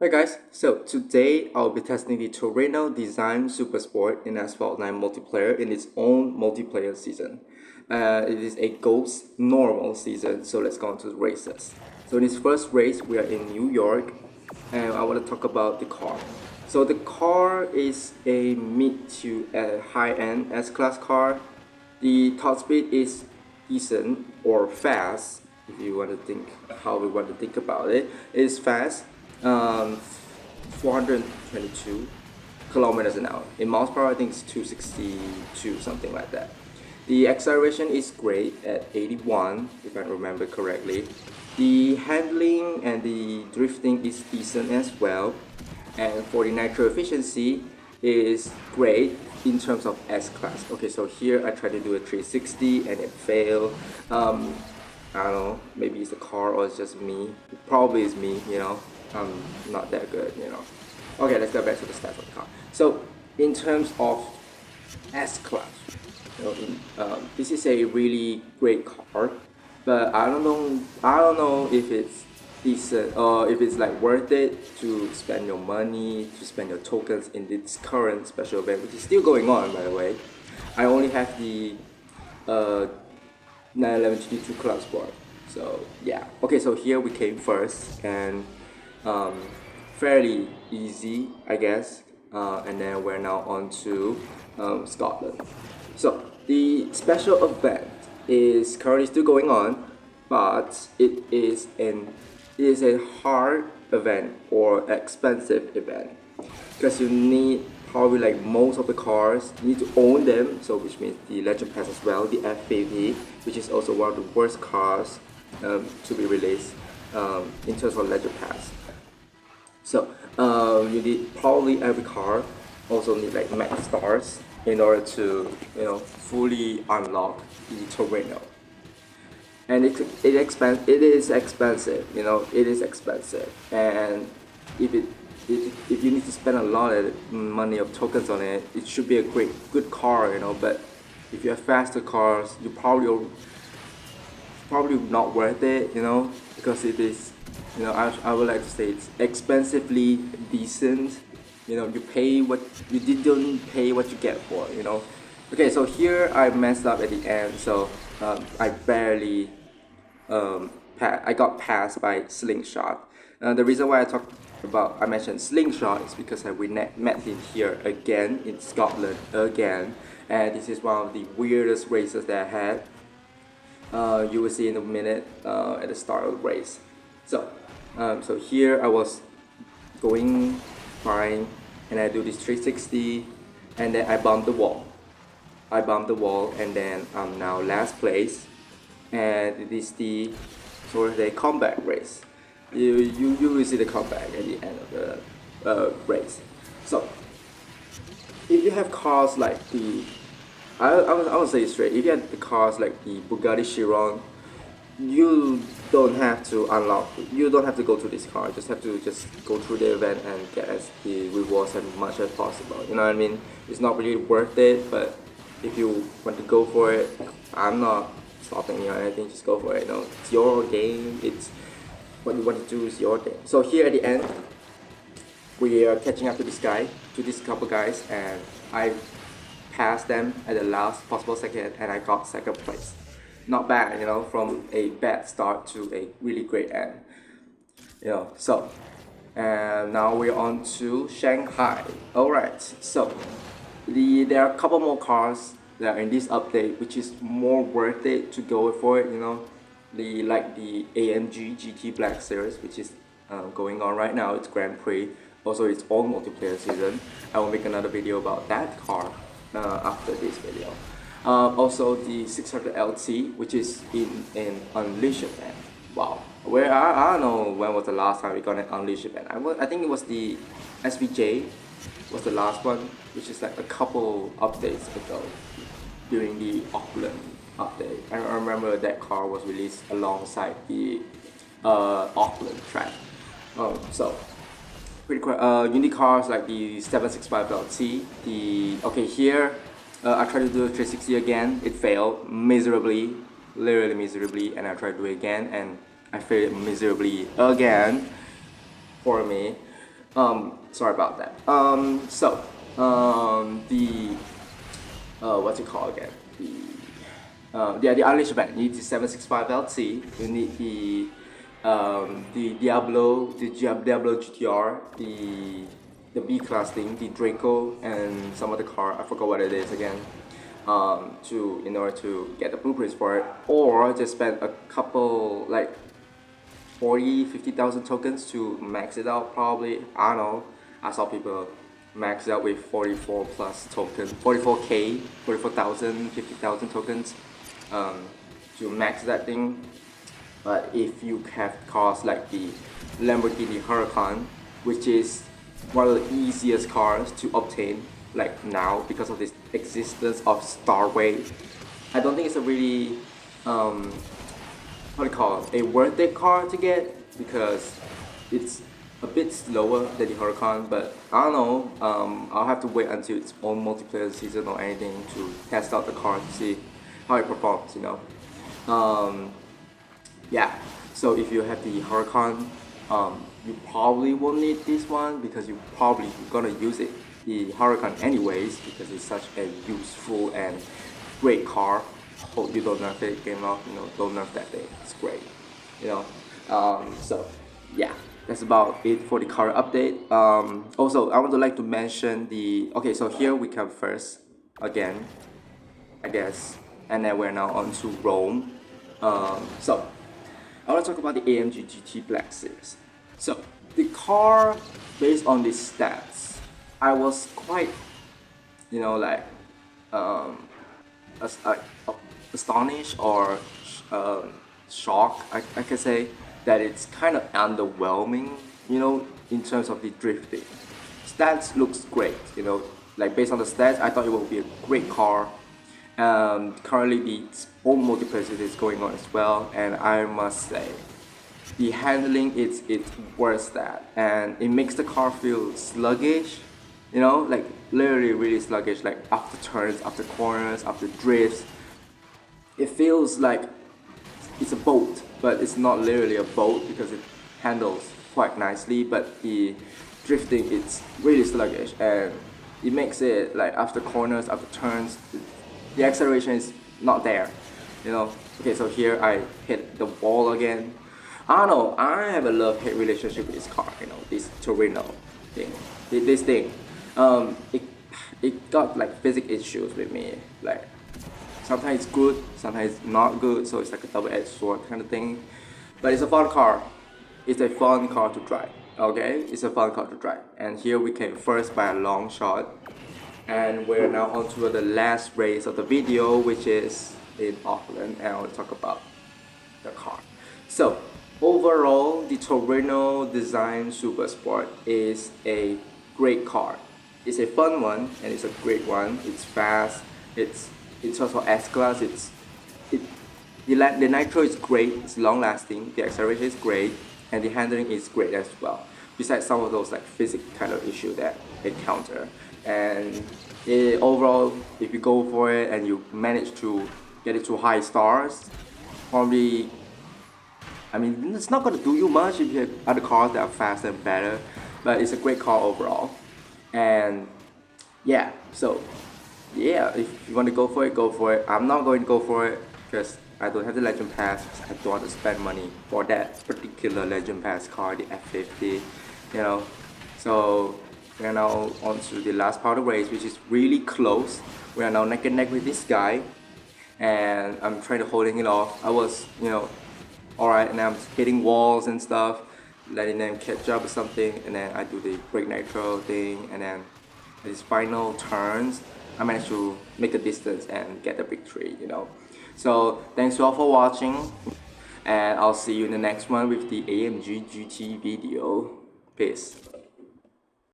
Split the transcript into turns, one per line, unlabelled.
Hi guys, so today I'll be testing the Torino Design Super Sport in Asphalt 9 multiplayer in its own multiplayer season. It is a Ghost normal season, so let's go on to the races. So in this first race, we are in New York, and I want to talk about the car. So the car is a mid to a high-end S-Class car. The top speed is decent or fast, if you want to think how we want to think about it. It is fast, 422 kilometers an hour. In miles per hour, I think it's 262, something like that. The acceleration is great at 81, if I remember correctly. The handling and the drifting is decent as well. And for the nitro efficiency is great in terms of S-Class. Okay, so here I tried to do a 360 and it failed. I don't know, maybe it's the car or it's just me. It probably is me, I'm not that good, Okay, let's go back to the stats of the car. So in terms of S-Class, this is a really great car, but I don't know if it's decent or if it's like worth it to spend your money, to spend your tokens in this current special event, which is still going on, by the way. I only have the uh, 911 GT2 Club Sport. So yeah, okay, so here we came first and um, fairly easy, I guess. And then we're now on to Scotland. So the special event is currently still going on, but it is a hard event or expensive event because you need probably like most of the cars you need to own them, so which means the legend pass as well, the FPV, which is also one of the worst cars to be released in terms of legend pass. So you need probably every car also need like max stars in order to fully unlock the Torino. And it is expensive, it is expensive. And if if you need to spend a lot of money of tokens on it, it should be a good car, but if you have faster cars, you probably not worth it, because it is, I would like to say it's expensively decent. You pay what you didn't pay what you get for, Okay, so here I messed up at the end, so I barely I got passed by Slingshot. The reason why I mentioned Slingshot is because we met him here again in Scotland again, and this is one of the weirdest races that I had. You will see in a minute at the start of the race. So here I was going fine, and I do this 360, and then I bumped the wall. And then I'm now last place, and it is the sort of the comeback race. You will see the comeback at the end of the race. So if you have cars like I would say it straight. If you have the cars like the Bugatti Chiron, you don't have to unlock. You don't have to go through this car. You just have to go through the event and get as the rewards as much as possible. You know what I mean? It's not really worth it, but if you want to go for it, I'm not stopping you or anything. Just go for it. It's your game. It's what you want to do is your thing. So here at the end, we are catching up to this couple guys, and I passed them at the last possible second, and I got second place. Not bad, from a bad start to a really great end. So and now we're on to Shanghai. Alright, so there are a couple more cars that are in this update, which is more worth it to go for it, the AMG GT Black Series, which is going on right now. It's Grand Prix, also its own multiplayer season. I will make another video about that car after this video. Also the 600 LT, which is in Unleashed event. Wow, where I don't know when was the last time we got an Unleashed event. I think it was the SVJ was the last one, which is like a couple updates ago during the Auckland update. I remember that car was released alongside the Auckland track. So pretty cool. Unique cars like the 765 LT. Here I tried to do a 360 again. It failed miserably, literally miserably, and I tried to do it again, and I failed miserably again for me. Sorry about that. The what's it called again? The Unleashed event. You need the 765 LT. You need the Diablo GTR, the B class thing, the Draco, and some other car. I forgot what it is again. In order to get the blueprints for it, or just spend a couple like 40,000-50,000 tokens to max it out. Probably, I don't know. I saw people max it out with 44 plus tokens, 44k, 44,000, 50,000 tokens to max that thing. But if you have cars like the Lamborghini Huracan, which is one of the easiest cars to obtain like now because of this existence of Starway, I don't think it's a really what do you call it, a worth it car to get, because it's a bit slower than the Huracan. But I don't know, I'll have to wait until its own multiplayer season or anything to test out the car to see how it performs, you know. Yeah, so if you have the Huracan, you probably won't need this one because you're probably gonna use it, the Huracan anyways, because it's such a useful and great car. Hope you don't nerf it, game off, you know, don't nerf that thing, it's great, you know. So yeah, that's about it for the car update. Also, I would like to mention okay, so here we come first again, I guess, and then we're now on to Rome. So I want to talk about the AMG GT Black Series. So the car, based on the stats, I was quite, you know, like astonished or shocked, I can say, that it's kind of underwhelming, you know, in terms of the drifting. Stats looks great, you know, like based on the stats, I thought it would be a great car. Currently the own multiplayer is going on as well, and I must say the handling it's worse that, and it makes the car feel sluggish, you know, like literally really sluggish, like after turns, after corners, after drifts. It feels like it's a boat, but it's not literally a boat because it handles quite nicely, but the drifting it's really sluggish, and it makes it like after corners, after turns, the acceleration is not there, you know. Okay, so here I hit the wall again. I don't know, I have a love-hate relationship with this car, you know, this Torino thing. This thing, it got like physics issues with me. Like sometimes it's good, sometimes it's not good, so it's like a double-edged sword kind of thing. But it's a fun car. It's a fun car to drive. Okay, it's a fun car to drive. And here we came first by a long shot. And we're now on to the last race of the video, which is in Auckland, and I'll talk about the car. So overall, the Torino Design Super Sport is a great car. It's a fun one and it's a great one. It's fast. It's also S-Class. The nitro is great. It's long lasting. The acceleration is great, and the handling is great as well. Besides some of those like physics kind of issue that it encounter. And overall, if you go for it and you manage to get it to high stars, probably, I mean, it's not gonna do you much if you have other cars that are faster and better, but it's a great car overall. And yeah, so yeah, if you want to go for it, go for it. I'm not going to go for it because I don't have the Legend Pass. I don't want to spend money for that particular Legend Pass car, the F50, you know. So we are now on to the last part of the race, which is really close. We are now neck and neck with this guy, and I'm trying to holding it off. I was, you know, alright, and I'm hitting walls and stuff, letting them catch up or something, and then I do the brake nitro thing, and then these final turns, I managed to make a distance and get the victory, you know. So thanks you all for watching, and I'll see you in the next one with the AMG GT video. Peace.